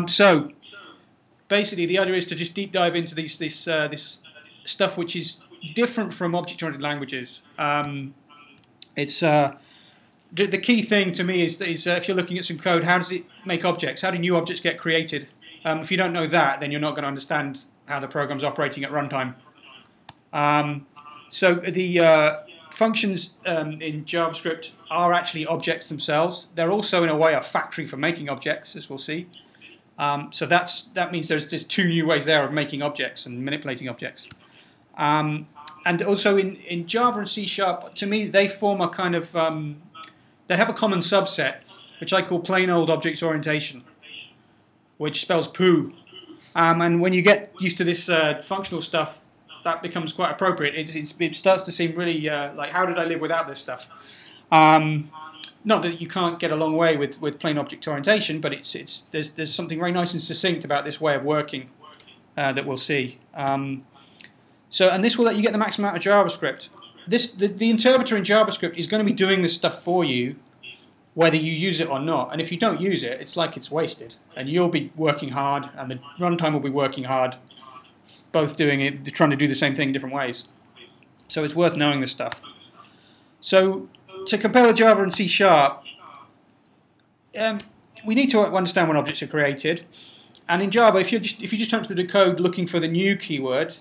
So basically, the idea is to just deep dive into this stuff which is different from object-oriented languages. It's the key thing to me is if you're looking at some code, how does it make objects? How do new objects get created? If you don't know that, then you're not going to understand how the program's operating at runtime. So the functions in JavaScript are actually objects themselves. They're also, in a way, a factory for making objects, as we'll see. So that means there's just two new ways there of making objects and manipulating objects. And also in Java and C#, to me, they form a kind of they have a common subset, which I call plain old object orientation, which spells poo. And when you get used to this functional stuff, that becomes quite appropriate. It starts to seem really like, how did I live without this stuff? Not that you can't get a long way with plain object orientation, but there's something very nice and succinct about this way of working that we'll see. And this will let you get the maximum out of JavaScript. The interpreter in JavaScript is going to be doing this stuff for you, whether you use it or not. And if you don't use it, it's like it's wasted. And you'll be working hard, and the runtime will be working hard, both doing it, trying to do the same thing in different ways. So it's worth knowing this stuff. So to compare with Java and C#, we need to understand when objects are created. And in Java, if you just type through the code looking for the new keyword,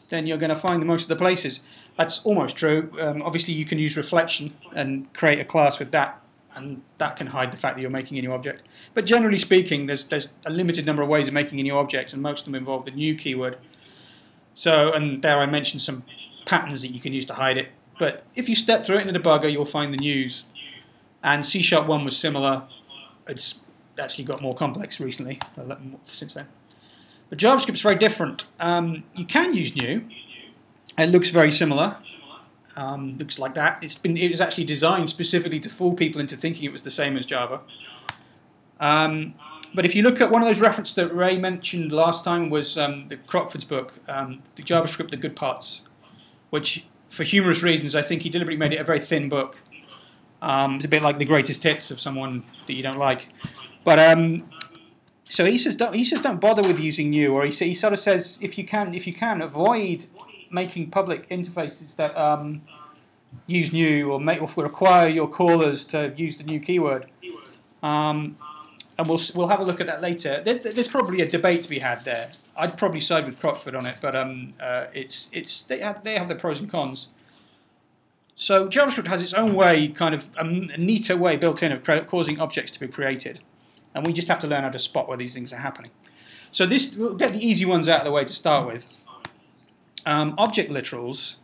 then you're going to find most of the places. That's almost true. Obviously, you can use reflection and create a class with that, and that can hide the fact that you're making a new object. But generally speaking, there's a limited number of ways of making a new object, and most of them involve the new keyword. So, and there I mentioned some patterns that you can use to hide it. But if you step through it in the debugger, you'll find the news. And C#1 was similar. It's actually got more complex recently, since then. But JavaScript's very different. You can use new. It looks very similar. Looks like that. It was actually designed specifically to fool people into thinking it was the same as Java. But if you look at one of those references that Ray mentioned last time was the Crockford's book, the JavaScript, The Good Parts, which, for humorous reasons, I think he deliberately made it a very thin book. It's a bit like the greatest hits of someone that you don't like. But so he says don't bother with using new, or he sort of says if you can avoid making public interfaces that use new or require your callers to use the new keyword. And we'll have a look at that later. There's probably a debate to be had there. I'd probably side with Crockford on it, but they have their pros and cons. So JavaScript has its own way, kind of a neater way built in of causing objects to be created, and we just have to learn how to spot where these things are happening. So we'll get the easy ones out of the way to start with. Object literals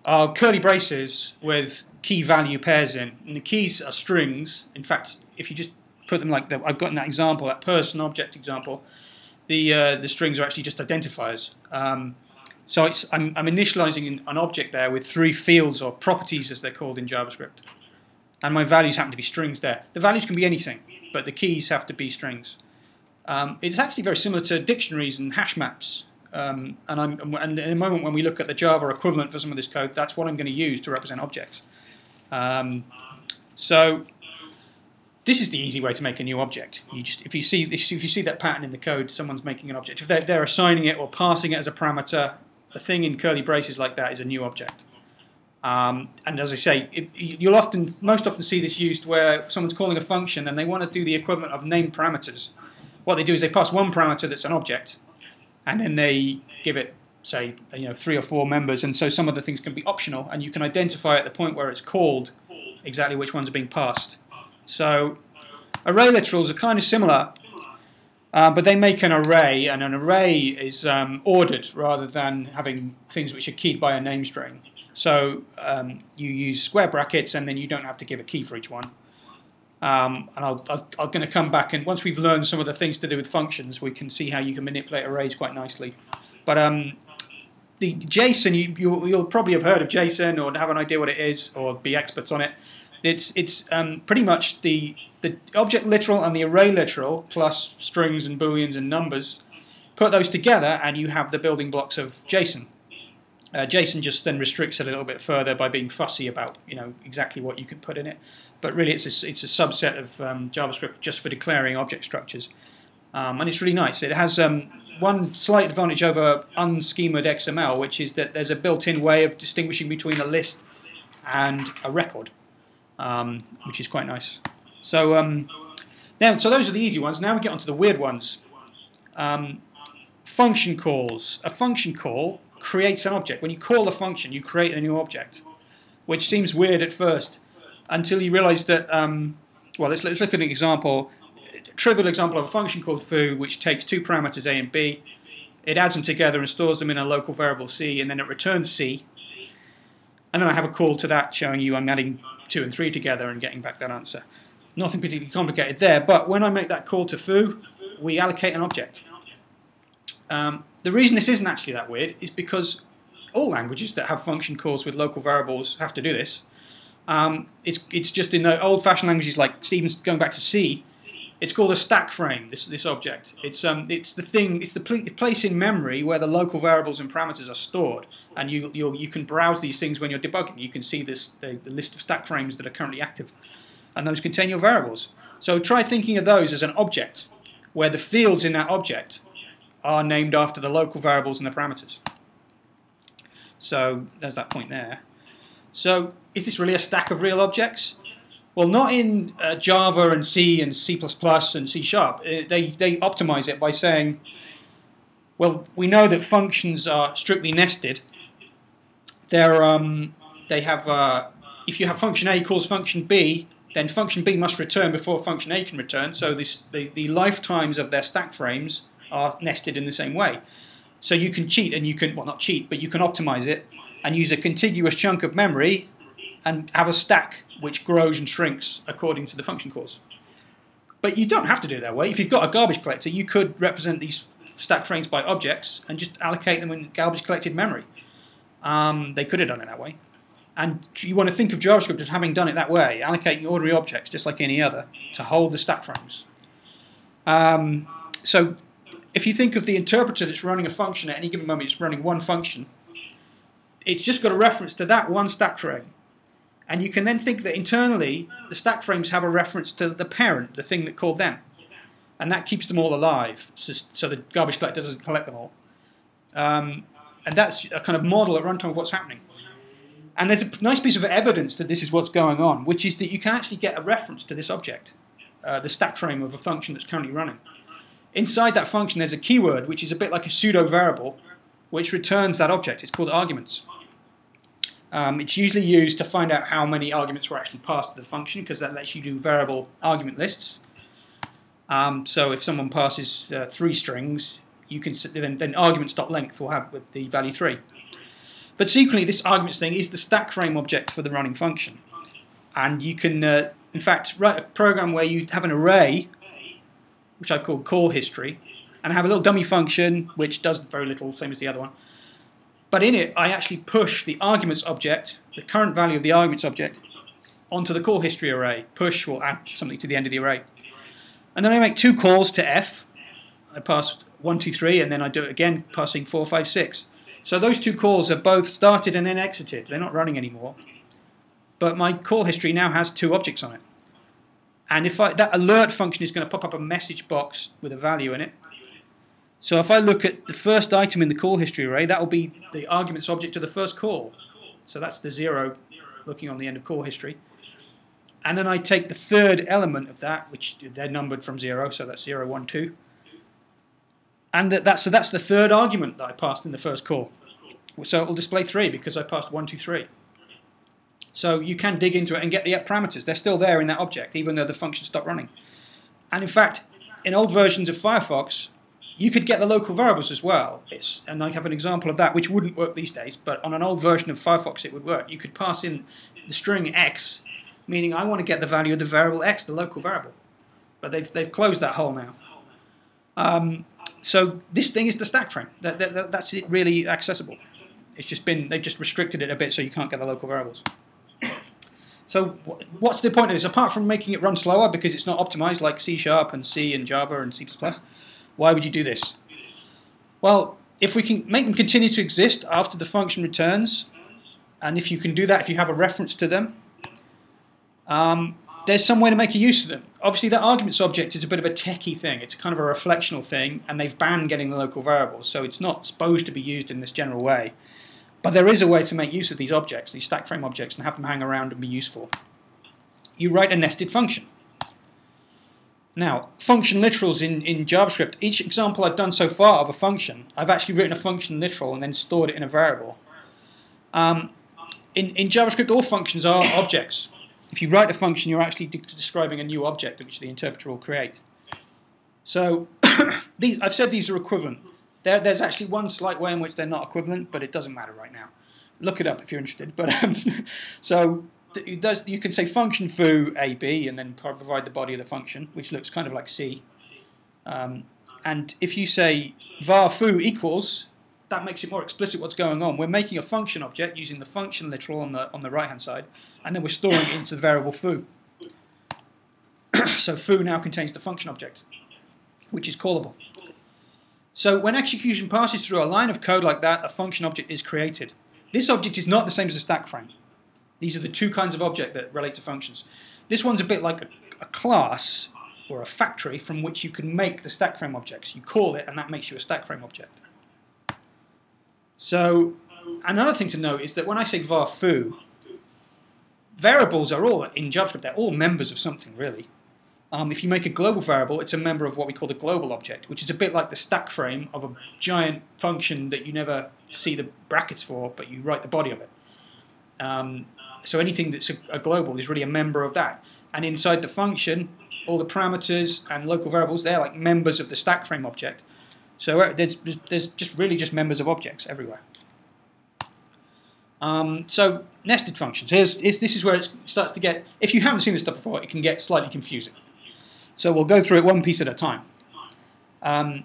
are curly braces with key value pairs in, and the keys are strings. In fact, if you just put them like I've got in that example, that person object example, the strings are actually just identifiers. So I'm initializing an object there with 3 fields, or properties as they're called in JavaScript, and my values happen to be strings there. The values can be anything, but the keys have to be strings. It's actually very similar to dictionaries and hash maps. And in a moment when we look at the Java equivalent for some of this code, that's what I'm going to use to represent objects. So this is the easy way to make a new object. If you see that pattern in the code, someone's making an object. If they're assigning it or passing it as a parameter, a thing in curly braces like that is a new object. And as I say, you'll most often see this used where someone's calling a function and they want to do the equivalent of named parameters. What they do is they pass one parameter that's an object, and then they give it, say, 3 or 4 members, and so some of the things can be optional, and you can identify at the point where it's called exactly which ones are being passed. So array literals are kind of similar, but they make an array, and an array is ordered rather than having things which are keyed by a name string. So you use square brackets, and then you don't have to give a key for each one. And I'm going to come back, and once we've learned some of the things to do with functions, we can see how you can manipulate arrays quite nicely. But the JSON, you'll probably have heard of JSON or have an idea what it is or be experts on it. It's pretty much the object literal and the array literal plus strings and booleans and numbers. Put those together, and you have the building blocks of JSON. JSON just then restricts it a little bit further by being fussy about exactly what you can put in it. But really, it's a subset of JavaScript just for declaring object structures. And it's really nice. It has one slight advantage over unschemaed XML, which is that there's a built-in way of distinguishing between a list and a record, which is quite nice. So so those are the easy ones. Now we get onto the weird ones. Function calls. A function call creates an object. When you call a function, you create a new object, which seems weird at first until you realize that, well, let's look at an example. A trivial example of a function called foo, which takes two parameters a and b. It adds them together and stores them in a local variable c, and then it returns c. And then I have a call to that showing you I'm adding 2 and 3 together and getting back that answer. Nothing particularly complicated there, but when I make that call to foo, we allocate an object. The reason this isn't actually that weird is because all languages that have function calls with local variables have to do this. It's just in the old-fashioned languages like Stephen's going back to C, it's called a stack frame. This object. It's the place in memory where the local variables and parameters are stored, and you can browse these things when you're debugging. You can see the list of stack frames that are currently active, and those contain your variables. So try thinking of those as an object, where the fields in that object are named after the local variables and the parameters. So there's that point there. So is this really a stack of real objects? Well, not in Java and C and C++ and C#. They optimize it by saying, well, we know that functions are strictly nested. They have if you have function A calls function B, then function B must return before function A can return. So the lifetimes of their stack frames are nested in the same way. So you can cheat, and you can, well, not cheat, but you can optimize it and use a contiguous chunk of memory and have a stack which grows and shrinks according to the function calls. But you don't have to do it that way. If you've got a garbage collector, you could represent these stack frames by objects and just allocate them in garbage collected memory. They could have done it that way. And you want to think of JavaScript as having done it that way, allocating ordinary objects just like any other to hold the stack frames. So if you think of the interpreter that's running a function at any given moment, it's running one function, it's just got a reference to that one stack frame. And you can then think that internally, the stack frames have a reference to the parent, the thing that called them. And that keeps them all alive, so the garbage collector doesn't collect them all. And that's a kind of model at runtime of what's happening. And there's a nice piece of evidence that this is what's going on, which is that you can actually get a reference to this object, the stack frame of a function that's currently running. Inside that function, there's a keyword, which is a bit like a pseudo variable, which returns that object. It's called arguments. It's usually used to find out how many arguments were actually passed to the function, because that lets you do variable argument lists. So if someone passes 3 strings, you can then arguments.length will have with the value 3. But secretly, this arguments thing is the stack frame object for the running function. And you can, in fact, write a program where you have an array, which I've called call history, and I have a little dummy function which does very little, same as the other one. But in it, I actually push the arguments object, the current value of the arguments object, onto the call history array. Push will add something to the end of the array. And then I make 2 calls to f. I pass 1, 2, 3, and then I do it again, passing 4, 5, 6. So those 2 calls are both started and then exited. They're not running anymore. But my call history now has 2 objects on it. And if that alert function is going to pop up a message box with a value in it. So if I look at the first item in the call history array, that will be the arguments object to the first call. So that's the 0 looking on the end of call history. And then I take the third element of that, which they're numbered from 0, so that's 0, 1, 2. And so that's the third argument that I passed in the first call. So it will display 3 because I passed 1, 2, 3. So you can dig into it and get the parameters. They're still there in that object, even though the function stopped running. And in fact, in old versions of Firefox, you could get the local variables as well. And I have an example of that, which wouldn't work these days, but on an old version of Firefox it would work. You could pass in the string x, meaning I want to get the value of the variable x, the local variable. But they've closed that hole now. So this thing is the stack frame. That's it really accessible. It's just they've just restricted it a bit so you can't get the local variables. So what's the point of this? Apart from making it run slower because it's not optimized like C# and C and Java and C++, why would you do this? Well, if we can make them continue to exist after the function returns, and if you can do that, if you have a reference to them, there's some way to make a use of them. Obviously, the arguments object is a bit of a techie thing. It's kind of a reflectional thing, and they've banned getting the local variables, so it's not supposed to be used in this general way. But there is a way to make use of these objects, these stack frame objects, and have them hang around and be useful. You write a nested function. Now, function literals in JavaScript, each example I've done so far of a function, I've actually written a function literal and then stored it in a variable. In JavaScript, all functions are objects. If you write a function, you're actually describing a new object which the interpreter will create. So I've said these are equivalent. There's actually one slight way in which they're not equivalent, but it doesn't matter right now. Look it up if you're interested. But so you can say function foo AB and then provide the body of the function, which looks kind of like C. And if you say var foo equals, that makes it more explicit what's going on. We're making a function object using the function literal on the right-hand side, and then we're storing it into the variable foo. So foo now contains the function object, which is callable. So when execution passes through a line of code like that, a function object is created. This object is not the same as a stack frame. These are the two kinds of object that relate to functions. This one's a bit like a class or a factory from which you can make the stack frame objects. You call it, and that makes you a stack frame object. So another thing to note is that when I say var foo, variables are all, in JavaScript, they're all members of something, really. If you make a global variable, it's a member of what we call the global object, which is a bit like the stack frame of a giant function that you never see the brackets for, but you write the body of it. So anything that's a global is really a member of that. And inside the function, all the parameters and local variables, they're like members of the stack frame object. So there's just really just members of objects everywhere. So nested functions. This is where it starts to get, if you haven't seen this stuff before, it can get slightly confusing. So we'll go through it one piece at a time. I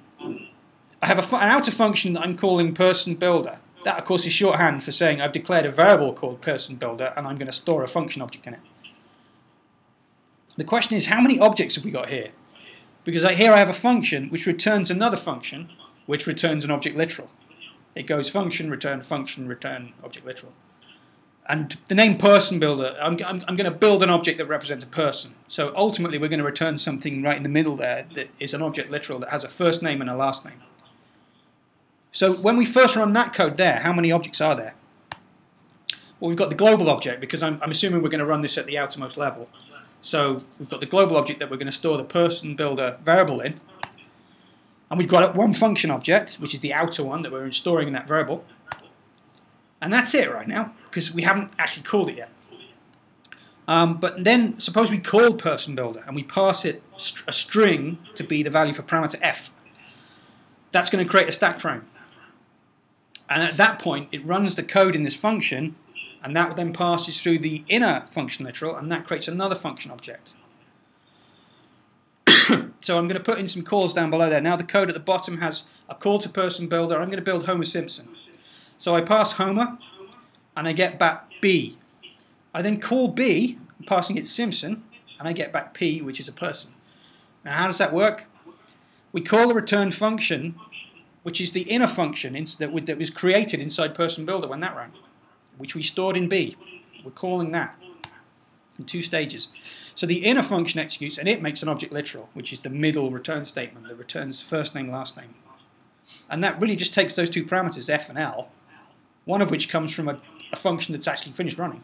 have an outer function that I'm calling person builder. That, of course, is shorthand for saying I've declared a variable called person builder and I'm going to store a function object in it. The question is, how many objects have we got here? Because here I have a function which returns another function which returns an object literal. It goes function, return, object literal. And the name person builder, I'm going to build an object that represents a person. So ultimately we're going to return something right in the middle there that is an object literal that has a first name and a last name. So when we first run that code there, how many objects are there? Well, we've got the global object, because I'm assuming we're going to run this at the outermost level. So we've got the global object that we're going to store the person builder variable in. And we've got one function object, which is the outer one that we're storing in that variable. And that's it right now, because we haven't actually called it yet. But then suppose we call person builder and we pass it a string to be the value for parameter f. That's going to create a stack frame. And at that point, it runs the code in this function, and that then passes through the inner function literal, and that creates another function object. So I'm going to put in some calls down below there. Now the code at the bottom has a call to person builder. I'm going to build Homer Simpson. So I pass Homer, and I get back B. I then call B, passing it Simpson, and I get back P, which is a person. Now how does that work? We call the return function, which is the inner function that was created inside person builder when that ran, which we stored in B. We're calling that in two stages. So the inner function executes, and it makes an object literal, which is the middle return statement that returns first name, last name. And that really just takes those two parameters, f and l, one of which comes from a function that's actually finished running.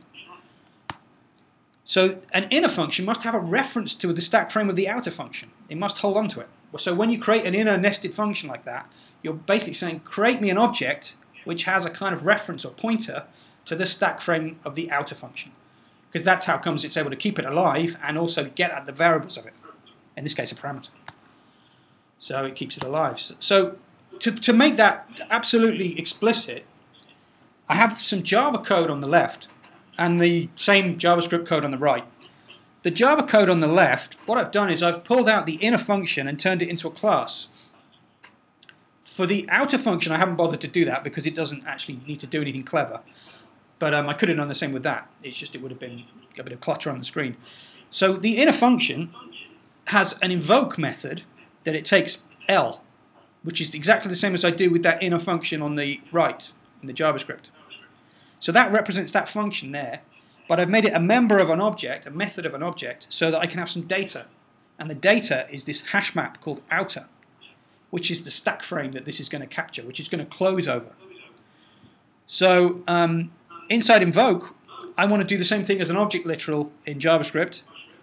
So an inner function must have a reference to the stack frame of the outer function. It must hold on to it. So when you create an inner nested function like that, you're basically saying, create me an object which has a kind of reference or pointer to the stack frame of the outer function. Because that's how comes it's able to keep it alive and also get at the variables of it. In this case, a parameter. So it keeps it alive. So to make that absolutely explicit, I have some Java code on the left and the same JavaScript code on the right. The Java code on the left, what I've done is I've pulled out the inner function and turned it into a class. For the outer function, I haven't bothered to do that because it doesn't actually need to do anything clever. But I could have done the same with that. It's just it would have been a bit of clutter on the screen. So the inner function has an invoke method that it takes L, which is exactly the same as I do with that inner function on the right in the JavaScript. So that represents that function there. but I've made it a member of an object, a method of an object, so that I can have some data. And the data is this hash map called outer, which is the stack frame that this is going to capture, which is going to close over. So inside invoke, I want to do the same thing as an object literal in JavaScript.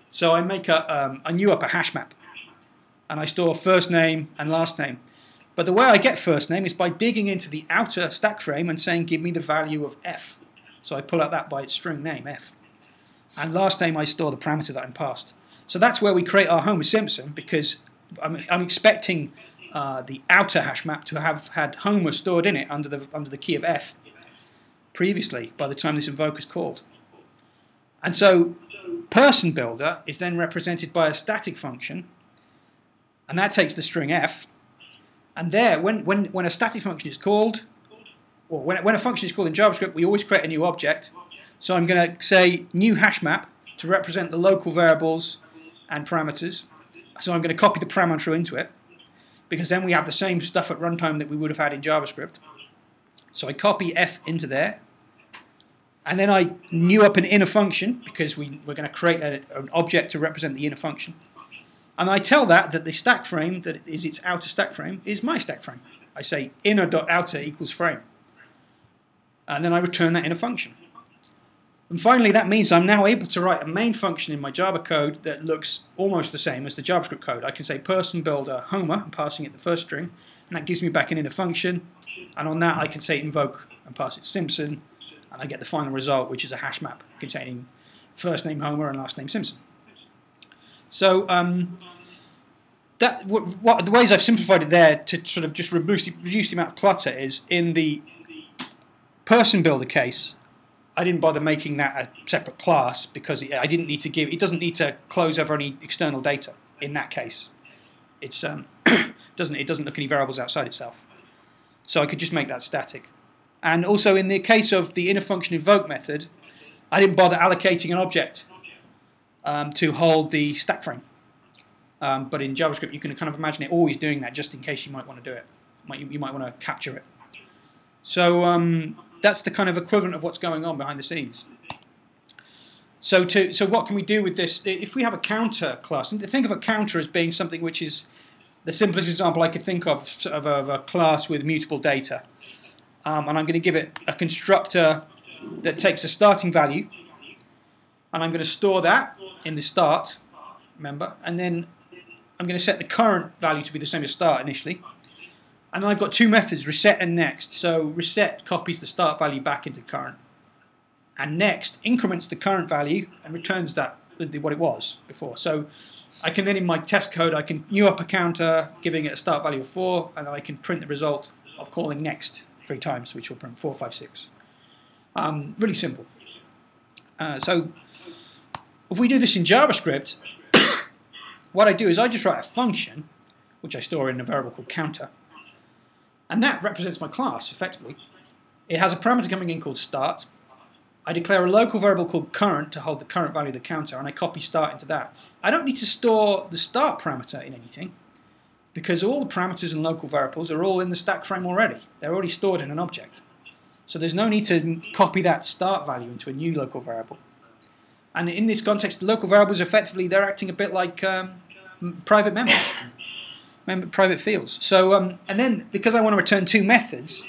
So I make a new up a hash map, and I store first name and last name. But the way I get first name is by digging into the outer stack frame and saying, give me the value of f. So I pull out that by its string name, f. And last name, I store the parameter that I'm passed. So that's where we create our Homer Simpson, because I'm expecting the outer hash map to have had Homer stored in it under the key of f previously by the time this invoke is called. And so person builder is then represented by a static function, and that takes the string f. And there, when a static function is called, or when a function is called in JavaScript, we always create a new object. So I'm going to say new hash map to represent the local variables and parameters. So I'm going to copy the parameter into it, because then we have the same stuff at runtime that we would have had in JavaScript. So I copy f into there, and then I new up an inner function, because we're going to create an object to represent the inner function. And I tell that the stack frame that is its outer stack frame is my stack frame. I say inner.outer equals frame. And then I return that inner function. And finally, that means I'm now able to write a main function in my Java code that looks almost the same as the JavaScript code. I can say person builder Homer, I'm passing it the first string, and that gives me back an inner function. And on that, I can say invoke and pass it Simpson, and I get the final result, which is a hash map containing first name Homer and last name Simpson. So the ways I've simplified it there to sort of just reduce the amount of clutter is in the person builder case. I didn't bother making that a separate class because it doesn't need to close over any external data in that case. It doesn't look any variables outside itself. So I could just make that static. And also in the case of the inner function invoke method, I didn't bother allocating an object to hold the stack frame. But in JavaScript, you can kind of imagine it always doing that just in case you might want to do it. You might want to capture it. So that's the kind of equivalent of what's going on behind the scenes. So what can we do with this? If we have a counter class, and think of a counter as being something which is the simplest example I could think of a class with mutable data. And I'm going to give it a constructor that takes a starting value, and I'm going to store that in the start member, and then I'm going to set the current value to be the same as start initially. And then I've got two methods, reset and next. So reset copies the start value back into current, and next increments the current value and returns that with what it was before. So I can then, in my test code, I can new up a counter, giving it a start value of 4, and then I can print the result of calling next 3 times, which will print 4, 5, 6. Really simple. So if we do this in JavaScript, what I do is I just write a function, which I store in a variable called counter, and that represents my class, effectively. It has a parameter coming in called start. I declare a local variable called current to hold the current value of the counter, and I copy start into that. I don't need to store the start parameter in anything, because all the parameters and local variables are all in the stack frame already. They're already stored in an object. So there's no need to copy that start value into a new local variable. And in this context, the local variables, effectively, they're acting a bit like private members. Private fields. So, and then because I want to return 2 methods,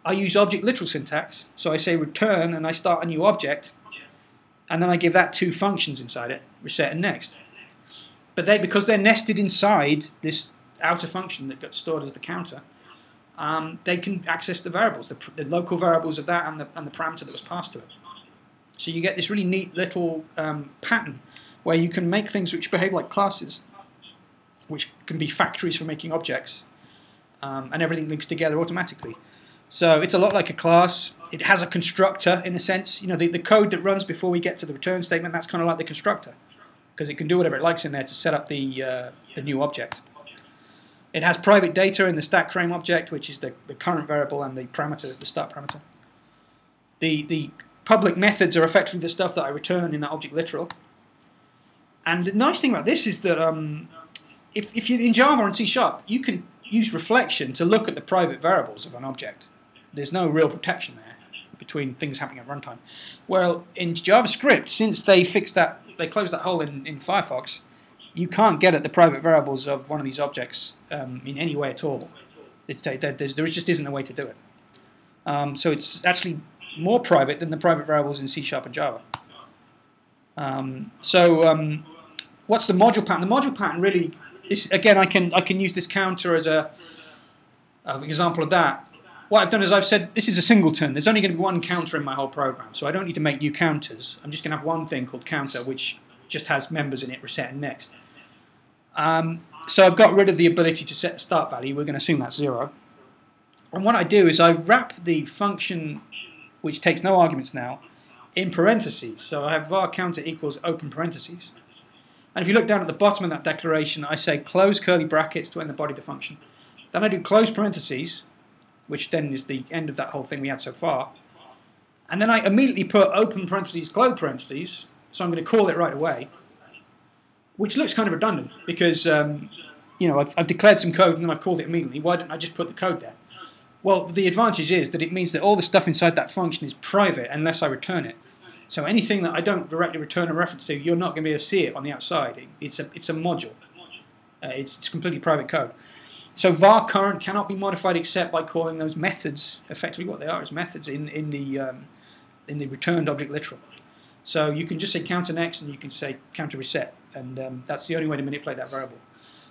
I use object literal syntax. So I say return, and I start a new object, and then I give that 2 functions inside it, reset and next. But because they're nested inside this outer function that got stored as the counter, they can access the variables, the local variables of that and the parameter that was passed to it. So you get this really neat little pattern where you can make things which behave like classes, which can be factories for making objects, and everything links together automatically. So it's a lot like a class. It has a constructor in a sense. You know, the code that runs before we get to the return statement, that's kind of like the constructor, because it can do whatever it likes in there to set up the new object. It has private data in the stack frame object, which is the current variable and the parameter, the start parameter. The public methods are effectively the stuff that I return in that object literal. And the nice thing about this is that if you're in Java and C#, you can use reflection to look at the private variables of an object. There's no real protection there. between things happening at runtime. Well, in JavaScript, since they fixed that, they closed that hole in Firefox, you can't get at the private variables of one of these objects in any way at all. There just isn't a way to do it. So it's actually more private than the private variables in C# and Java. What's the module pattern? The module pattern really is, again, I can use this counter as an example of that. What I've done is I've said this is a singleton. There's only going to be one counter in my whole program, so I don't need to make new counters. I'm just going to have one thing called counter, which just has members in it, reset and next. So I've got rid of the ability to set a start value. We're going to assume that's 0. And what I do is I wrap the function, which takes no arguments now, in parentheses. So I have var counter equals open parentheses. And if you look down at the bottom of that declaration, I say close curly brackets to end the body of the function. Then I do close parentheses, which then is the end of that whole thing we had so far. And then I immediately put open parentheses, close parentheses, so I'm going to call it right away, which looks kind of redundant because I've declared some code and then I've called it immediately. Why didn't I just put the code there? Well, the advantage is that it means that all the stuff inside that function is private unless I return it. So anything that I don't directly return a reference to, you're not going to be able to see it on the outside. It's a module. It's completely private code. So var current cannot be modified except by calling those methods. Effectively, what they are is methods in the returned object literal. So you can just say counter next, and you can say counter reset, and that's the only way to manipulate that variable.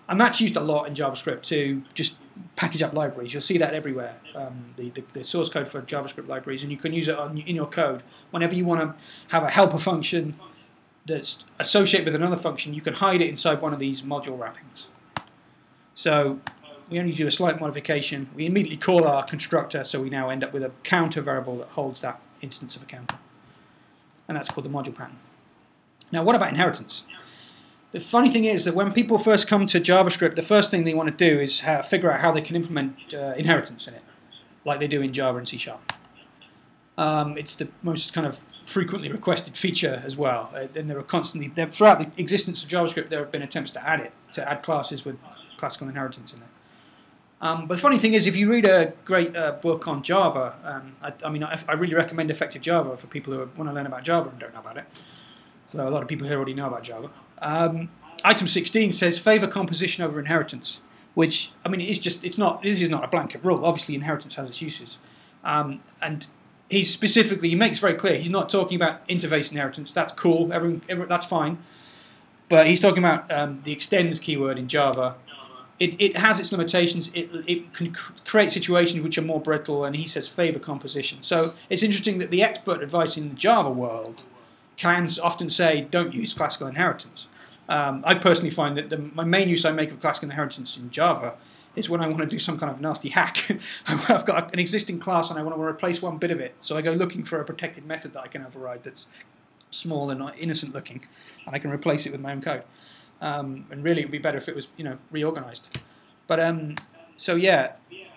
And that's used a lot in JavaScript to just package up libraries. You'll see that everywhere, the source code for JavaScript libraries, and you can use it in your code. Whenever you want to have a helper function that's associated with another function, you can hide it inside one of these module wrappings. So we only do a slight modification. We immediately call our constructor, so we now end up with a counter variable that holds that instance of a counter. And that's called the module pattern. Now, what about inheritance? The funny thing is that when people first come to JavaScript, the first thing they want to do is figure out how they can implement inheritance in it, like they do in Java and C#. It's the most kind of frequently requested feature as well. And there are constantly, throughout the existence of JavaScript, there have been attempts to add it, to add classes with classical inheritance in there. But the funny thing is, if you read a great book on Java, I really recommend Effective Java for people who want to learn about Java and don't know about it. Although a lot of people here already know about Java. Item 16 says favor composition over inheritance, which this is not a blanket rule. Obviously, inheritance has its uses, and he makes very clear he's not talking about interface inheritance. That's cool. That's fine. But he's talking about the extends keyword in Java. It has its limitations. It can create situations which are more brittle, and he says favor composition. So it's interesting that the expert advice in the Java world can often say don't use classical inheritance. I personally find that my main use I make of classical inheritance in Java is when I want to do some kind of nasty hack. I've got an existing class and I want to replace one bit of it, so I go looking for a protected method that I can override that's small and innocent looking, and I can replace it with my own code. And really, it would be better if it was, reorganized. But so yeah,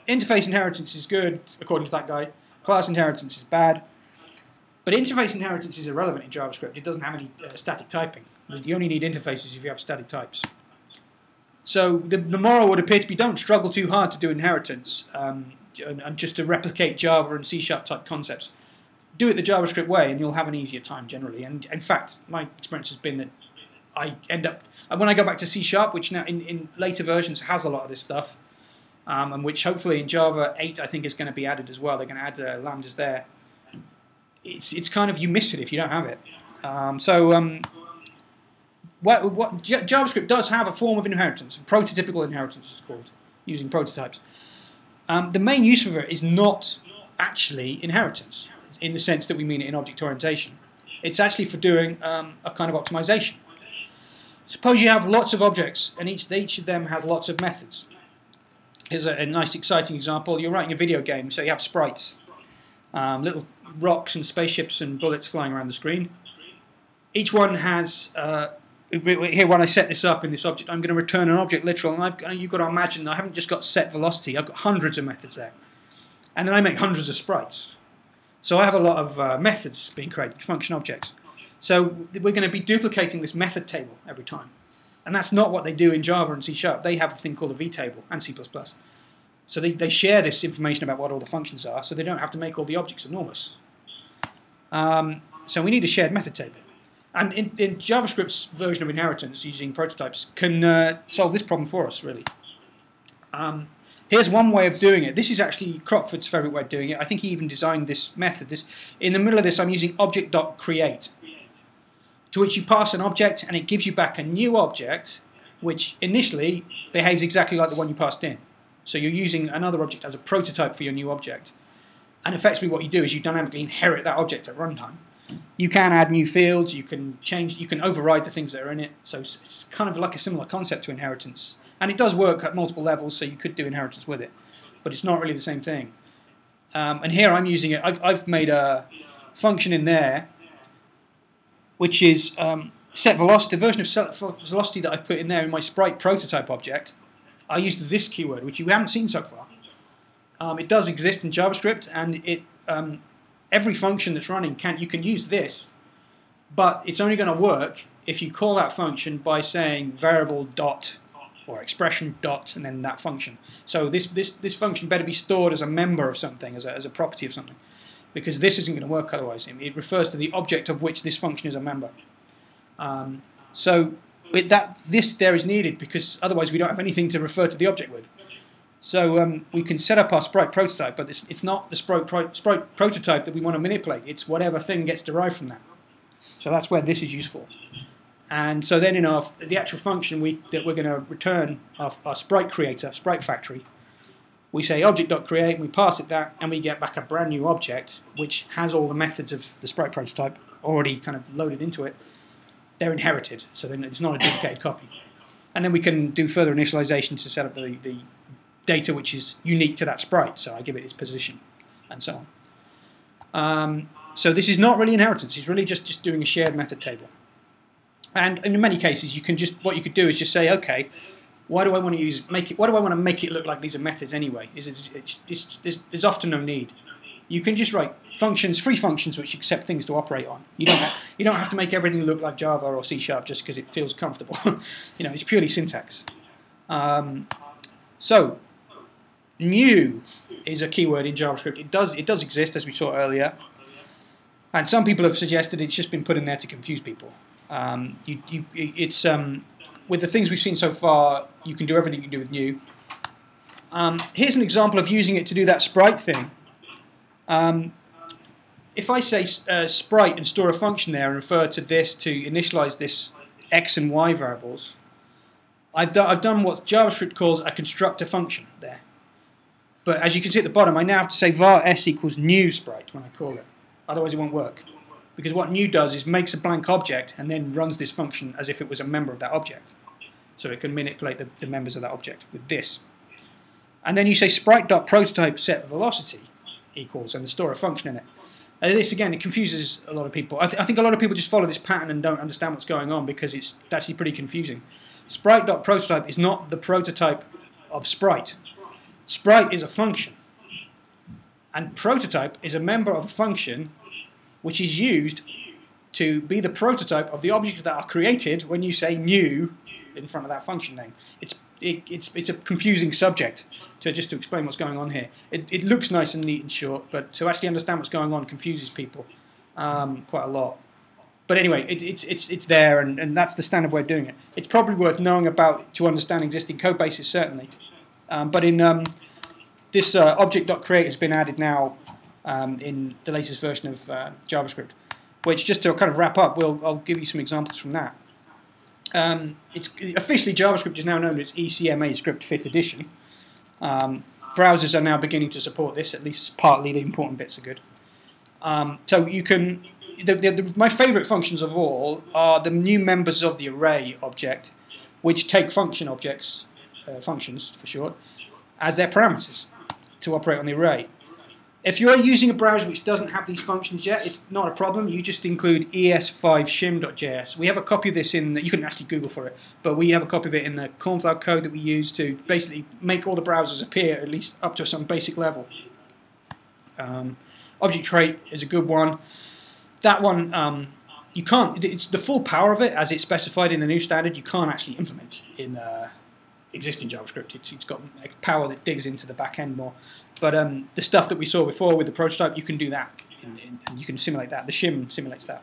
interface inheritance is good according to that guy. Class inheritance is bad. But interface inheritance is irrelevant in JavaScript. It doesn't have any static typing. You only need interfaces if you have static types. So the moral would appear to be don't struggle too hard to do inheritance and just to replicate Java and C# type concepts. Do it the JavaScript way and you'll have an easier time generally. And in fact, my experience has been that I end up, when I go back to C#, which now in later versions has a lot of this stuff, and which hopefully in Java 8 I think is going to be added as well. They're going to add lambdas there. It's kind of, you miss it if you don't have it. JavaScript does have a form of inheritance, prototypical inheritance it's called, using prototypes. The main use of it is not actually inheritance, in the sense that we mean it in object orientation. It's actually for doing a kind of optimization. Suppose you have lots of objects, and each of them has lots of methods. Here's a nice, exciting example. You're writing a video game, so you have sprites, little rocks and spaceships and bullets flying around the screen. Each one has, here when I set this up in this object, I'm going to return an object literal, and you've got to imagine I haven't just got set velocity, I've got hundreds of methods there. And then I make hundreds of sprites. So I have a lot of methods being created, function objects. So we're going to be duplicating this method table every time. And that's not what they do in Java and C#. They have a thing called a vtable and C++. So they share this information about what all the functions are, so they don't have to make all the objects enormous. So we need a shared method table. And in JavaScript's version of inheritance using prototypes can solve this problem for us, really. Here's one way of doing it. This is actually Crockford's favorite way of doing it. I think he even designed this method. In the middle of this, I'm using object.create, to which you pass an object, and it gives you back a new object, which initially behaves exactly like the one you passed in. So you're using another object as a prototype for your new object. And effectively what you do is you dynamically inherit that object at runtime. You can add new fields, you can change, you can override the things that are in it. So it's kind of like a similar concept to inheritance. And it does work at multiple levels, so you could do inheritance with it. But it's not really the same thing. And here I'm using it, I've made a function in there, which is set velocity, the version of set velocity that I put in there in my sprite prototype object. I used this keyword, which you haven't seen so far. It does exist in JavaScript, and it every function that's running you can use this, but it's only going to work if you call that function by saying variable dot or expression dot and then that function. So this function better be stored as a member of something, as a property of something, because this isn't going to work otherwise. It refers to the object of which this function is a member. So this there is needed, because otherwise we don't have anything to refer to the object with. So we can set up our sprite prototype, but it's not the sprite prototype that we want to manipulate. It's whatever thing gets derived from that. So that's where this is useful. And so then in the actual function that we're going to return our sprite creator, sprite factory, we say object.create, and we pass it that, and we get back a brand new object which has all the methods of the sprite prototype already kind of loaded into it. They're inherited, so then it's not a duplicated copy. And then we can do further initialization to set up the data which is unique to that sprite. So I give it its position, and so on. So this is not really inheritance. It's really just doing a shared method table. And in many cases, what you could do is just say, okay, why do I want to make it look like these are methods anyway? There's often no need. You can just write functions, free functions, which accept things to operate on. You don't have to make everything look like Java or C# just because it feels comfortable. It's purely syntax. So new is a keyword in JavaScript. It does exist, as we saw earlier, and some people have suggested it's just been put in there to confuse people. With the things we've seen so far, you can do everything you can do with new. Here's an example of using it to do that sprite thing. If I say sprite and store a function there and refer to this to initialize this x and y variables, I've done what JavaScript calls a constructor function there. But as you can see at the bottom, I now have to say var s equals new sprite when I call it. Otherwise it won't work. Because what new does is makes a blank object and then runs this function as if it was a member of that object. So it can manipulate the members of that object with this. And then you say sprite.prototype set velocity equals and store a function in it. This again, it confuses a lot of people. I think a lot of people just follow this pattern and don't understand what's going on because it's actually pretty confusing. Sprite.prototype is not the prototype of sprite. Sprite is a function. And prototype is a member of a function which is used to be the prototype of the objects that are created when you say new in front of that function name. It's a confusing subject just to explain what's going on here. It looks nice and neat and short, but to actually understand what's going on confuses people quite a lot. But anyway, it's there, and that's the standard way of doing it. It's probably worth knowing about to understand existing code bases, certainly. But in this object.create has been added now in the latest version of JavaScript, which, just to kind of wrap up, I'll give you some examples from that. Officially, JavaScript is now known as ECMA Script 5th edition. Browsers are now beginning to support this, at least partly. The important bits are good. So you can. My favourite functions of all are the new members of the array object, which take function objects, functions for short, as their parameters to operate on the array. If you're using a browser which doesn't have these functions yet, it's not a problem. You just include es5shim.js. We have a copy of this you can actually Google for it, but we have a copy of it in the cornflower code that we use to basically make all the browsers appear at least up to some basic level. Object create is a good one. That one, you can't. It's the full power of it, as it's specified in the new standard. You can't actually implement in existing JavaScript. It's got power that digs into the back end more. But the stuff that we saw before with the prototype, you can do that and you can simulate that. The shim simulates that.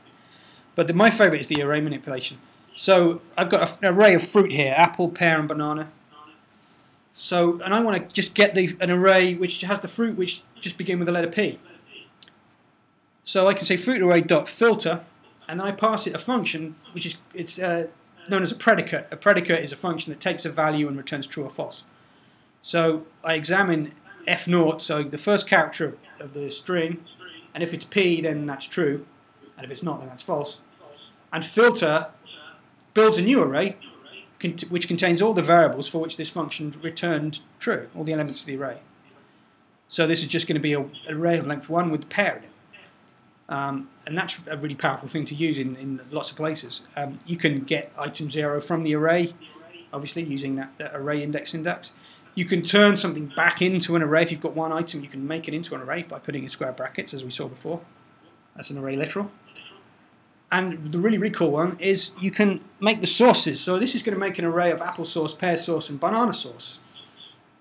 But my favourite is the array manipulation. So I've got an array of fruit here: apple, pear, and banana. So, and I want to just get an array which has the fruit which just begin with the letter P. So I can say fruit array dot filter, and then I pass it a function which is known as a predicate. A predicate is a function that takes a value and returns true or false. So I examine f0, so the first character of the string, and if it's P, then that's true, and if it's not, then that's false. And filter builds a new array which contains all the variables for which this function returned true, all the elements of the array. So this is just going to be an array of length 1 with pair in it. And that's a really powerful thing to use in lots of places. You can get item 0 from the array, obviously using that array index syntax. You can turn something back into an array. If you've got one item, you can make it into an array by putting in square brackets, as we saw before. That's an array literal. And the really, really cool one is you can make the sources. So this is going to make an array of applesauce, pear sauce, and banana sauce.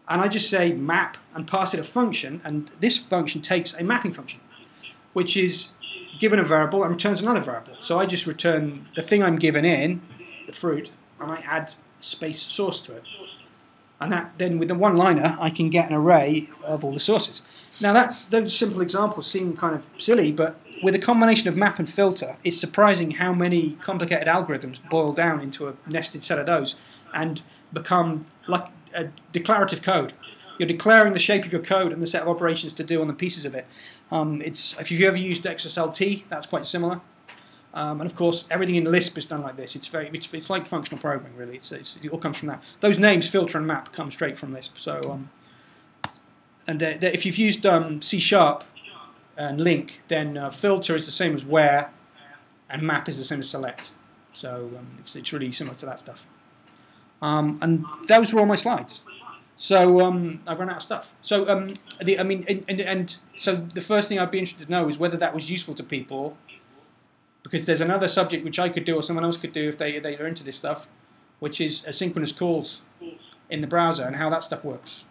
And I just say map and pass it a function, and this function takes a mapping function, which is given a variable and returns another variable. So I just return the thing I'm given in, the fruit, and I add space source to it. And then with the one-liner, I can get an array of all the sources. Now those simple examples seem kind of silly, but with a combination of map and filter, it's surprising how many complicated algorithms boil down into a nested set of those and become like a declarative code. You're declaring the shape of your code and the set of operations to do on the pieces of it. If you've ever used XSLT, that's quite similar. And of course, everything in Lisp is done like this. It's like functional programming, really. It all comes from that. Those names, filter and map, come straight from Lisp. So, if you've used C# and link, then filter is the same as where, and map is the same as select. So it's really similar to that stuff. And those were all my slides. So I've run out of stuff. So so the first thing I'd be interested to know is whether that was useful to people, because there's another subject which I could do or someone else could do if they're into this stuff, which is asynchronous calls in the browser and how that stuff works.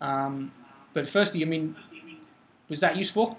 But firstly, was that useful?